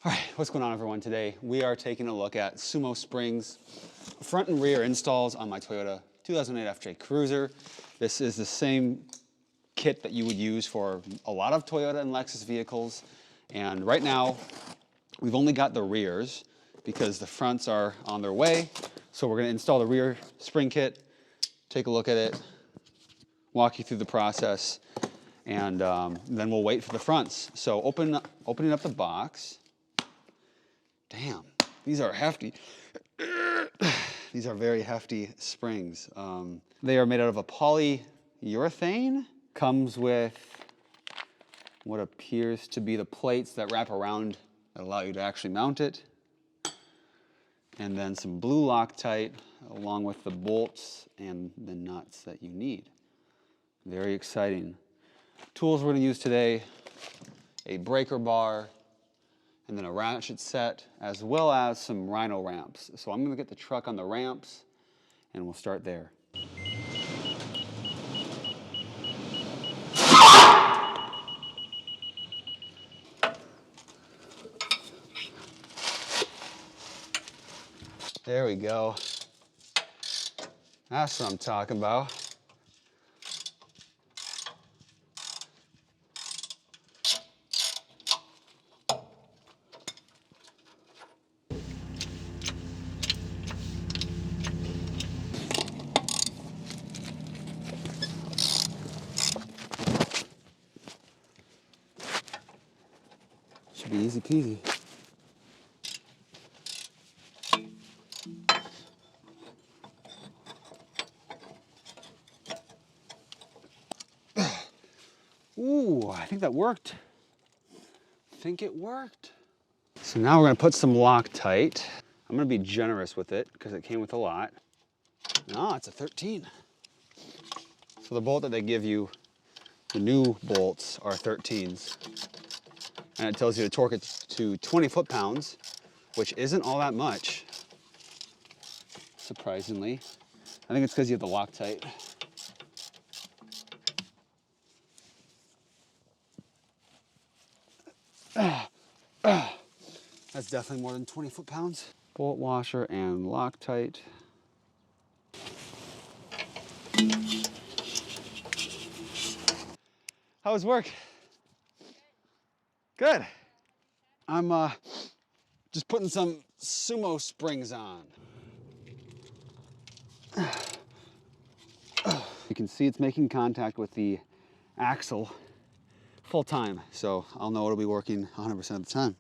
All right, what's going on everyone? Today we are taking a look at Sumo Springs front and rear installs on my Toyota 2008 FJ Cruiser. This is the same kit that you would use for a lot of Toyota and Lexus vehicles. And right now we've only got the rears because the fronts are on their way. So we're going to install the rear spring kit, take a look at it, walk you through the process, and then we'll wait for the fronts. So opening up the box. Damn, these are hefty. These are very hefty springs. They are made out of a polyurethane. Comes with what appears to be the plates that wrap around that allow you to actually mount it. And then some blue Loctite along with the bolts and the nuts that you need. Very exciting. Tools we're going to use today, a breaker bar, and then a ratchet set, as well as some rhino ramps. So I'm going to get the truck on the ramps, and we'll start there. There we go. That's what I'm talking about. Should be easy peasy. Ooh, I think that worked. I think it worked. So now we're gonna put some Loctite. I'm gonna be generous with it because it came with a lot. No, it's a 13. So the bolt that they give you, the new bolts are 13s. And it tells you to torque it to 20 foot-pounds, which isn't all that much, surprisingly. I think it's because you have the Loctite. That's definitely more than 20 foot-pounds. Bolt washer and Loctite. How was work? Good. I'm just putting some Sumo Springs on. You can see it's making contact with the axle full time, so I'll know it'll be working 100% of the time.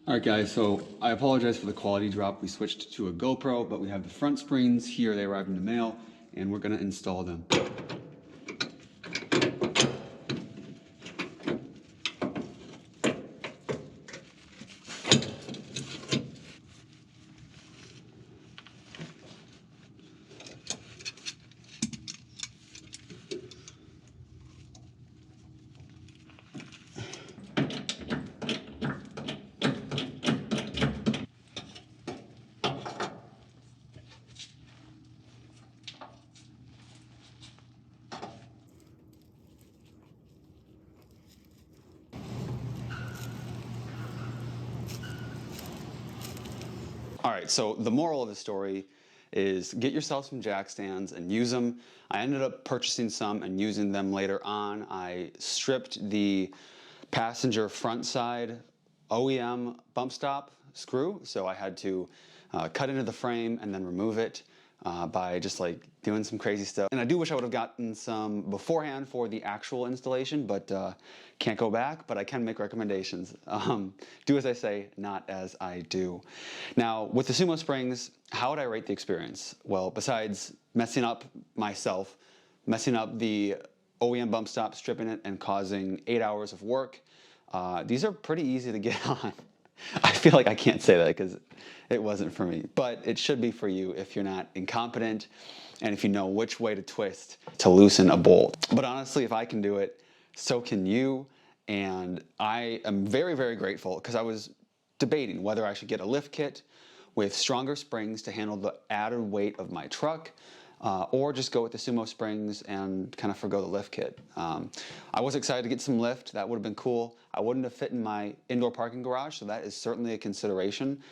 All right guys, so I apologize for the quality drop. We switched to a GoPro, but we have the front springs here. They arrived in the mail, and we're gonna install them. All right, so the moral of the story is get yourself some jack stands and use them. I ended up purchasing some and using them later on. I stripped the passenger front side OEM bump stop screw, so I had to cut into the frame and then remove it by just like doing some crazy stuff. And I do wish I would have gotten some beforehand for the actual installation, but can't go back, but I can make recommendations. Do as I say, not as I do. Now, with the Sumo Springs, how would I rate the experience? Well, besides messing up myself, messing up the OEM bump stop, stripping it, and causing 8 hours of work, these are pretty easy to get on. I feel like I can't say that because it wasn't for me, but it should be for you if you're not incompetent and if you know which way to twist to loosen a bolt. But honestly, if I can do it, so can you. And I am very, very grateful because I was debating whether I should get a lift kit with stronger springs to handle the added weight of my truck, or just go with the Sumo Springs and kind of forgo the lift kit. I was excited to get some lift. That would have been cool. I wouldn't have fit in my indoor parking garage, so that is certainly a consideration.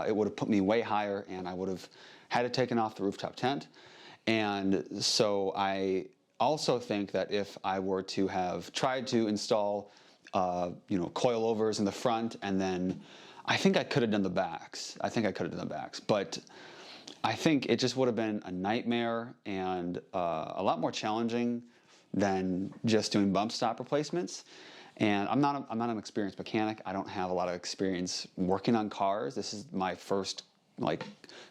It would have put me way higher, and I would have had it taken off the rooftop tent. And so I also think that if I were to have tried to install, coilovers in the front, and then I think I could have done the backs. But I think it just would have been a nightmare and a lot more challenging than just doing bump stop replacements. And I'm not an experienced mechanic. I don't have a lot of experience working on cars. This is my first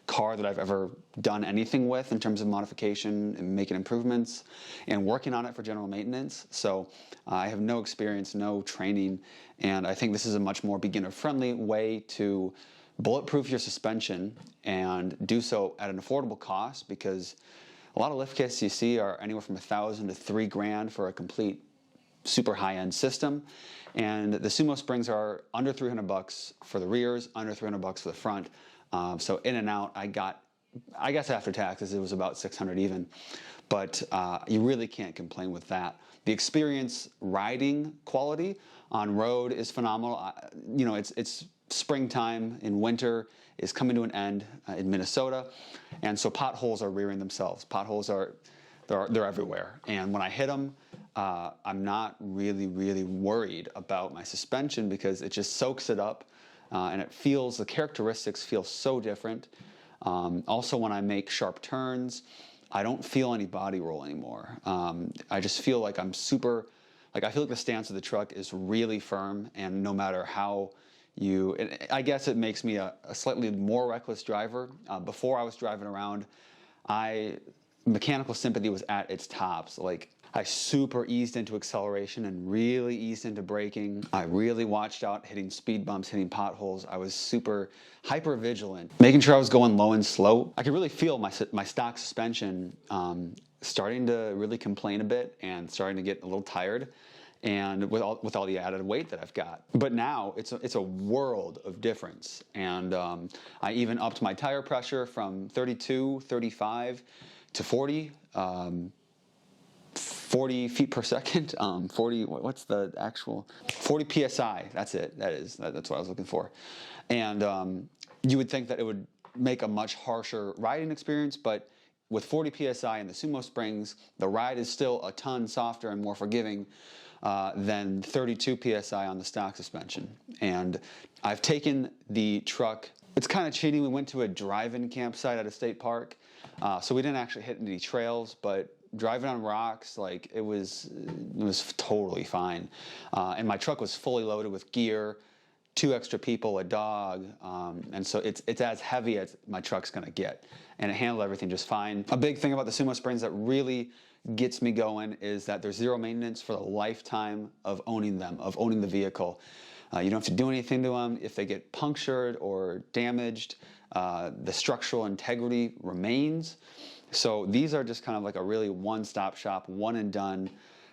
car that I've ever done anything with in terms of modification and making improvements and working on it for general maintenance. So I have no experience, no training, and I think this is a much more beginner-friendly way to bulletproof your suspension and do so at an affordable cost, because a lot of lift kits you see are anywhere from $1,000 to $3,000 for a complete super high-end system, and the Sumo Springs are under $300 for the rears, under $300 for the front. So in and out, I guess after taxes, it was about $600 even, but you really can't complain with that. The experience riding quality on road is phenomenal. It's springtime in winter is coming to an end in Minnesota, and so potholes are rearing themselves. They're everywhere, and when I hit them, I'm not really worried about my suspension because it just soaks it up. And the characteristics feel so different. Also, when I make sharp turns, I don't feel any body roll anymore. I just feel like I feel like the stance of the truck is really firm, and no matter how I guess it makes me a slightly more reckless driver. Before I was driving around, mechanical sympathy was at its tops. I super eased into acceleration and really eased into braking. I really watched out hitting speed bumps, hitting potholes. I was super hyper vigilant, making sure I was going low and slow. I could really feel my stock suspension starting to really complain a bit and starting to get a little tired, and with all the added weight that I've got. But now it's a world of difference, and I even upped my tire pressure from 32, 35 to 40. 40 feet per second, 40 PSI, that's it, that's what I was looking for. And you would think that it would make a much harsher riding experience, but with 40 PSI in the Sumo Springs, the ride is still a ton softer and more forgiving than 32 PSI on the stock suspension. And I've taken the truck, it's kind of cheating, we went to a drive-in campsite at a state park, so we didn't actually hit any trails, but driving on rocks, it was totally fine. And my truck was fully loaded with gear, 2 extra people, a dog, and so it's as heavy as my truck's gonna get, and it handled everything just fine. A big thing about the Sumo Springs that really gets me going is that there's zero maintenance for the lifetime of owning them, of owning the vehicle. You don't have to do anything to them. If they get punctured or damaged, the structural integrity remains. So these are just kind of like a really one-stop shop, one and done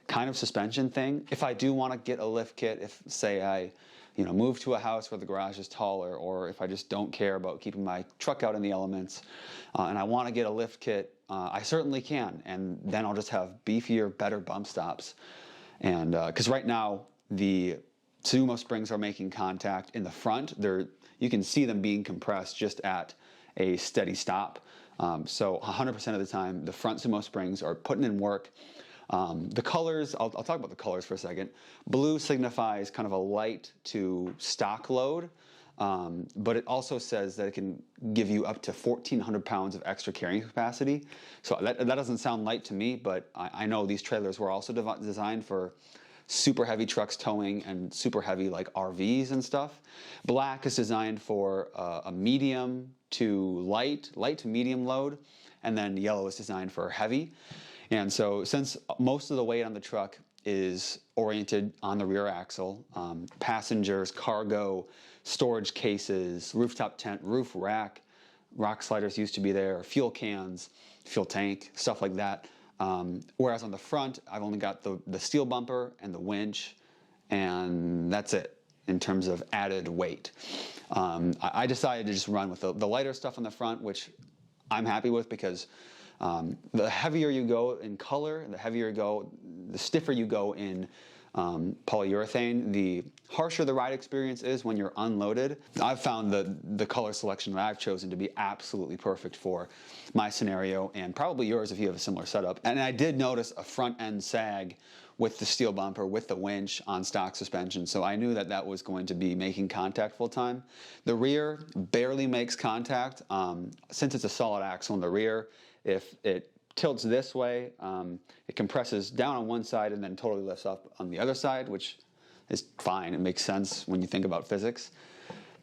kind of suspension thing. If I do want to get a lift kit, if say I move to a house where the garage is taller, or if I just don't care about keeping my truck out in the elements, and I want to get a lift kit, I certainly can, and then I'll just have beefier, better bump stops. And because right now the Sumo Springs are making contact in the front. You can see them being compressed just at a steady stop. So 100% of the time, the front Sumo Springs are putting in work. The colors, I'll talk about the colors for a second. Blue signifies kind of a light to stock load, but it also says that it can give you up to 1,400 pounds of extra carrying capacity. So that doesn't sound light to me, but I know these trailers were also designed for super heavy trucks towing and super heavy RVs and stuff. Black is designed for a medium to light to medium load, and then yellow is designed for heavy. And so since most of the weight on the truck is oriented on the rear axle, passengers, cargo, storage cases, rooftop tent, roof rack, rock sliders used to be there, fuel cans, fuel tank, stuff like that. Whereas on the front, I've only got the steel bumper and the winch, and that's it in terms of added weight. I decided to just run with the lighter stuff on the front, which I'm happy with because The heavier you go in color, the stiffer you go in polyurethane, the harsher the ride experience is when you're unloaded. I've found the color selection that I've chosen to be absolutely perfect for my scenario, and probably yours if you have a similar setup. And I did notice a front end sag with the steel bumper, with the winch on stock suspension, so I knew that that was going to be making contact full time. The rear barely makes contact. Since it's a solid axle in the rear, if it tilts this way, it compresses down on one side and then totally lifts up on the other side, which is fine. It makes sense when you think about physics.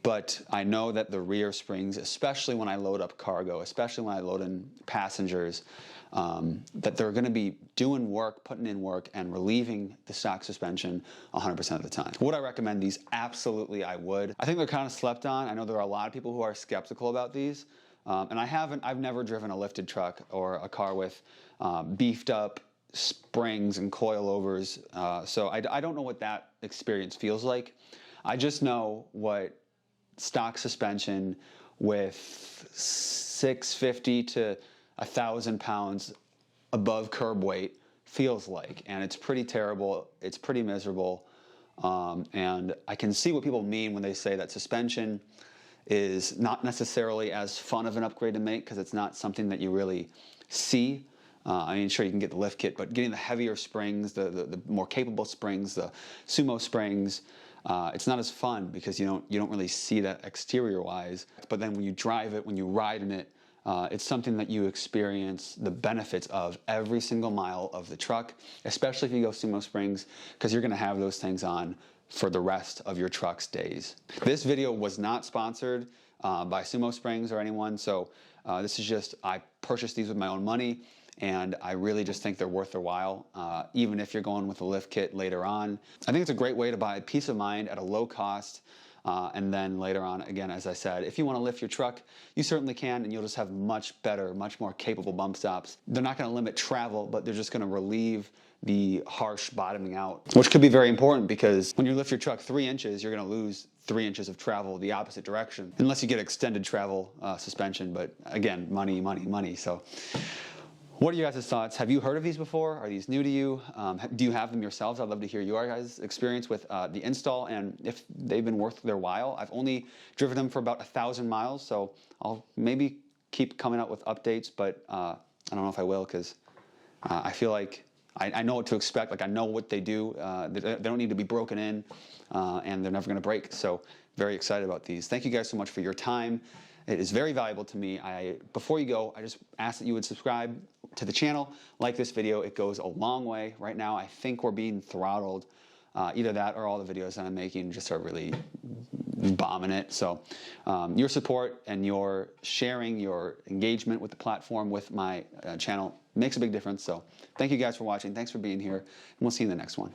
But I know that the rear springs, especially when I load up cargo, especially when I load in passengers, that they're going to be doing work, putting in work, and relieving the stock suspension 100% of the time. Would I recommend these? Absolutely, I would. I think they're kind of slept on. I know there are a lot of people who are skeptical about these. And I've never driven a lifted truck or a car with beefed up springs and coilovers. So I don't know what that experience feels like. I just know what stock suspension with 650 to 1,000 pounds above curb weight feels like. And it's pretty terrible. It's pretty miserable. And I can see what people mean when they say that suspension is not necessarily as fun of an upgrade to make because it's not something that you really see. I mean, sure, you can get the lift kit, but getting the heavier springs, the more capable springs, the Sumo Springs, it's not as fun because you don't really see that exterior-wise. But then when you drive it, when you ride in it, it's something that you experience the benefits of every single mile of the truck, especially if you go Sumo Springs, because you're going to have those things on for the rest of your truck's days. This video was not sponsored by Sumo Springs or anyone, so this is just, I purchased these with my own money, and I really just think they're worth their while, even if you're going with a lift kit later on. I think it's a great way to buy peace of mind at a low cost, and then later on, again, as I said, if you want to lift your truck, you certainly can, and you'll just have much better, much more capable bump stops. They're not going to limit travel, but they're just going to relieve the harsh bottoming out, which could be very important because when you lift your truck 3 inches, you're going to lose 3 inches of travel the opposite direction, unless you get extended travel suspension. But again, money, money, money. So what are you guys' thoughts? Have you heard of these before? Are these new to you? Do you have them yourselves? I'd love to hear your guys' experience with the install and if they've been worth their while. I've only driven them for about 1,000 miles, so I'll maybe keep coming out with updates, but I don't know if I will because I feel like I know what to expect. Like, I know what they do. They don't need to be broken in, and they're never going to break. So very excited about these. Thank you guys so much for your time. It is very valuable to me. Before you go, I just ask that you would subscribe to the channel, like this video. It goes a long way. Right now, I think we're being throttled. Either that or all the videos that I'm making just are really bombing it. So your support and your sharing, your engagement with the platform, with my channel makes a big difference. So thank you guys for watching. Thanks for being here, and we'll see you in the next one.